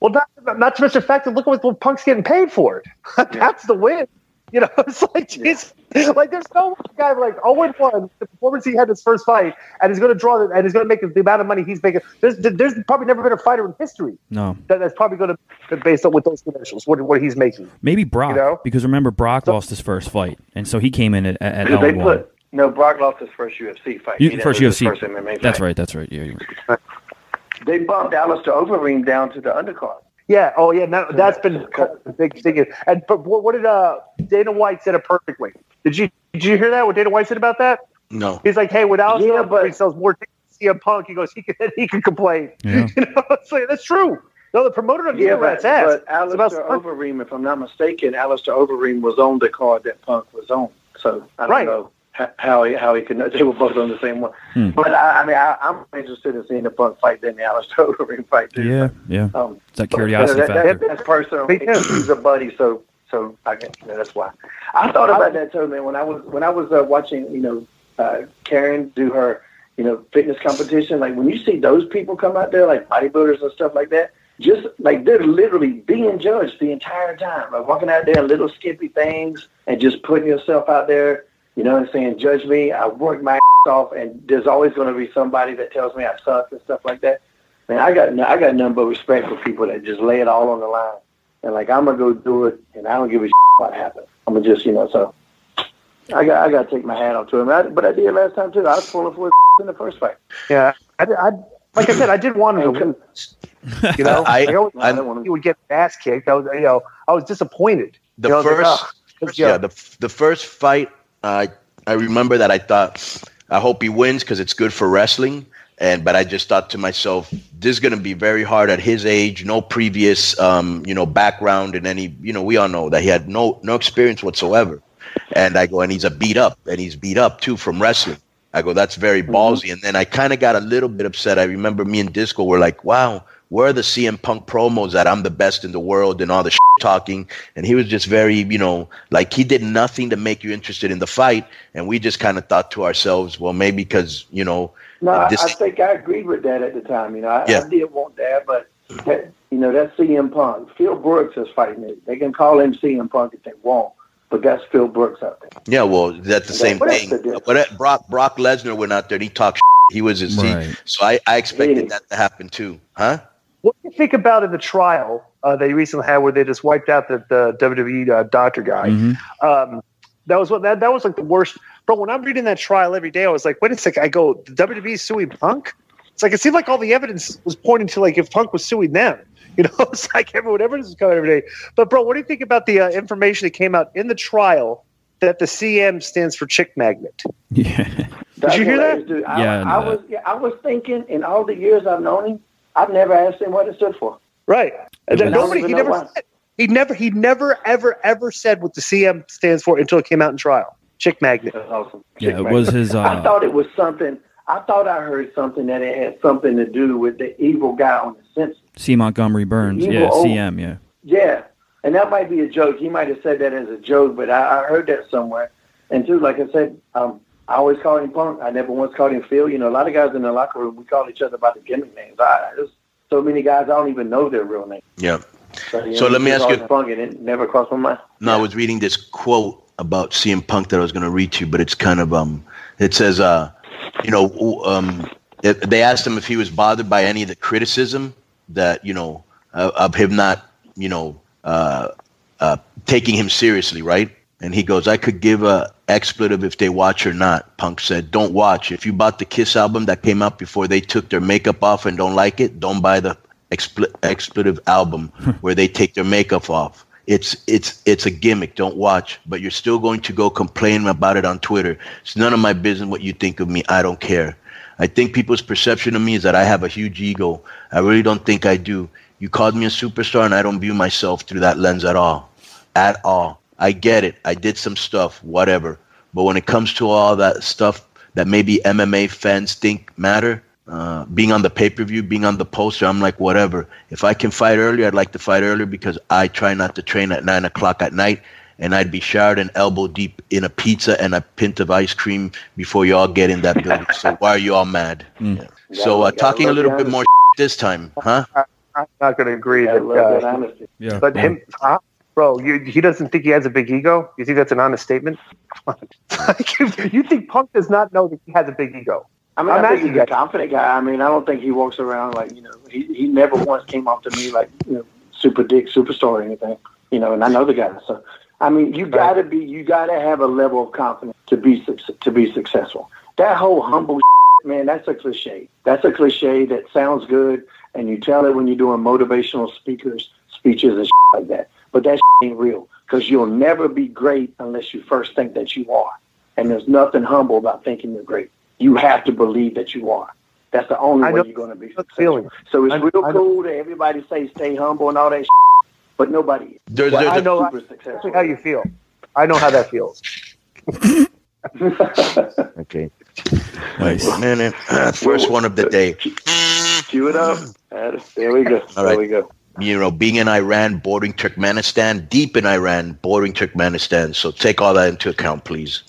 Well, not to mention the fact that look at what Punk's getting paid for it. That's the win. It's like, geez, like there's no guy like 0-1, the performance he had his first fight, and he's going to draw and he's going to make the amount of money he's making. There's probably never been a fighter in history that's probably going to be based on with those credentials, what he's making. Maybe Brock, because remember Brock lost his first fight, and so he came in at 0-1. Brock lost his first UFC fight. First UFC. First MMA fight. That's right. Yeah. They bumped Alistair Overeem down to the undercard. Yeah. Oh, yeah. No, that's been a big thing. And but what did Dana White said it perfectly? Did you hear that? What Dana White said about that? No. He's like, hey, when Alistair Overeem sells more tickets to CM Punk, he goes, he can complain. Yeah. It's like, that's true. No, the promoter of the rat's ass. But Alistair Overeem, if I'm not mistaken, Alistair Overeem was on the card that Punk was on. So I don't know how he could know. They were both on the same one. But I'm interested in seeing the Punk fight than the Alistair Overeem fight too. Yeah. It's that curiosity factor. That's personal. He's a buddy, so I guess that's why. I thought about that too, man. When I was watching, Karen do her, fitness competition. Like when you see those people come out there, like bodybuilders and stuff like that, just like they're literally being judged the entire time. Like walking out there in little skimpy things and just putting yourself out there. You know what I'm saying? Judge me. I worked my ass off, and there's always going to be somebody that tells me I suck and stuff like that. Man, I got nothing but respect for people that just lay it all on the line. And like I'm gonna go do it, and I don't give a shit what happens. I'm gonna just, so I got to take my hat off to him. But I did last time too. I was pulling for his in the first fight. Yeah, I like I said, I did want him to win. I he would get his ass kicked. I was disappointed. The first fight. I remember that I thought, I hope he wins because it's good for wrestling. But I just thought to myself, this is going to be very hard at his age. No previous, background in any. We all know that he had no experience whatsoever. And I go, and he's beat up too from wrestling. I go, that's very ballsy. And then I kind of got a little bit upset. I remember me and Disco were like, wow, where are the CM Punk promos that I'm the best in the world and all the talking? And he was just very, like he did nothing to make you interested in the fight. And we just kind of thought to ourselves, well, maybe because, No, I think I agreed with that at the time. I did want that, but, that's CM Punk. Phil Brooks is fighting it. They can call him CM Punk if they want. But that's Phil Brooks out there. Yeah, well, that's the same thing. But Brock Lesnar went out there and he talked He was his team. So I expected that to happen too. Huh? What do you think about in the trial they recently had where they just wiped out the WWE doctor guy? Mm-hmm. That was like the worst. Bro, when I'm reading that trial every day, I was like, wait a second. I go, the WWE is suing Punk? It's like, it seemed like all the evidence was pointing to like if Punk was suing them. It's like whatever is coming every day. But bro, what do you think about the information that came out in the trial that the CM stands for chick magnet? Yeah. Did you hear that? Dude. I was thinking in all the years I've known him, I've never asked him what it stood for. Right. He never ever said what the CM stands for until it came out in trial. Chick magnet. That's awesome. Yeah, it was his. I thought it was something. I thought I heard something that it had something to do with the evil guy on the Simpsons. C. Montgomery Burns. Yeah, CM. Yeah. Yeah, and that might be a joke. He might have said that as a joke, but I heard that somewhere. And too, like I said, I always called him Punk. I never once called him Phil. A lot of guys in the locker room, we call each other by the gimmick names. There's so many guys I don't even know their real name. Yeah. So let me ask you. Punk, and it never crossed my mind. No, I was reading this quote about CM Punk that I was going to read to you, but it's kind of It says they asked him if he was bothered by any of the criticism that of him not taking him seriously, right? And he goes, I could give a expletive if they watch or not. Punk said, don't watch. If you bought the Kiss album that came out before they took their makeup off and don't like it, don't buy the expletive album where they take their makeup off. It's a gimmick. Don't watch. But you're still going to go complain about it on Twitter. It's none of my business what you think of me. I don't care. I think people's perception of me is that I have a huge ego. I really don't think I do. You called me a superstar, and I don't view myself through that lens at all. At all. I get it. I did some stuff, whatever. But when it comes to all that stuff that maybe MMA fans think matter, being on the pay-per-view, being on the poster, I'm like, whatever. If I can fight earlier, I'd like to fight earlier because I try not to train at 9 o'clock at night, and I'd be showered and elbow deep in a pizza and a pint of ice cream before you all get in that building. So why are you all mad? Yeah. So talking a little bit more this time, huh? I'm not going to agree I love that honesty. Yeah. But bro, he doesn't think he has a big ego? You think that's an honest statement? Come on. You think Punk does not know that he has a big ego? I mean, I think he's a confident guy. I mean, I don't think he walks around like, he never once came off to me like, super dick, superstar or anything, and I know the guy. So, I mean, you gotta have a level of confidence to be successful. That whole humble man, that's a cliche. That's a cliche that sounds good, and you tell it when you're doing motivational speeches and like that. But that ain't real, because you'll never be great unless you first think that you are. And there's nothing humble about thinking you're great. You have to believe that you are. That's the only way you're going to be successful. So it's real cool to everybody say stay humble and all that but nobody is. I know exactly how you feel. I know how that feels. Okay. Nice. Man, first one of the day. Cue it up. There we go. All right. There we go. Being in Iran, bordering Turkmenistan, deep in Iran, bordering Turkmenistan. So take all that into account, please.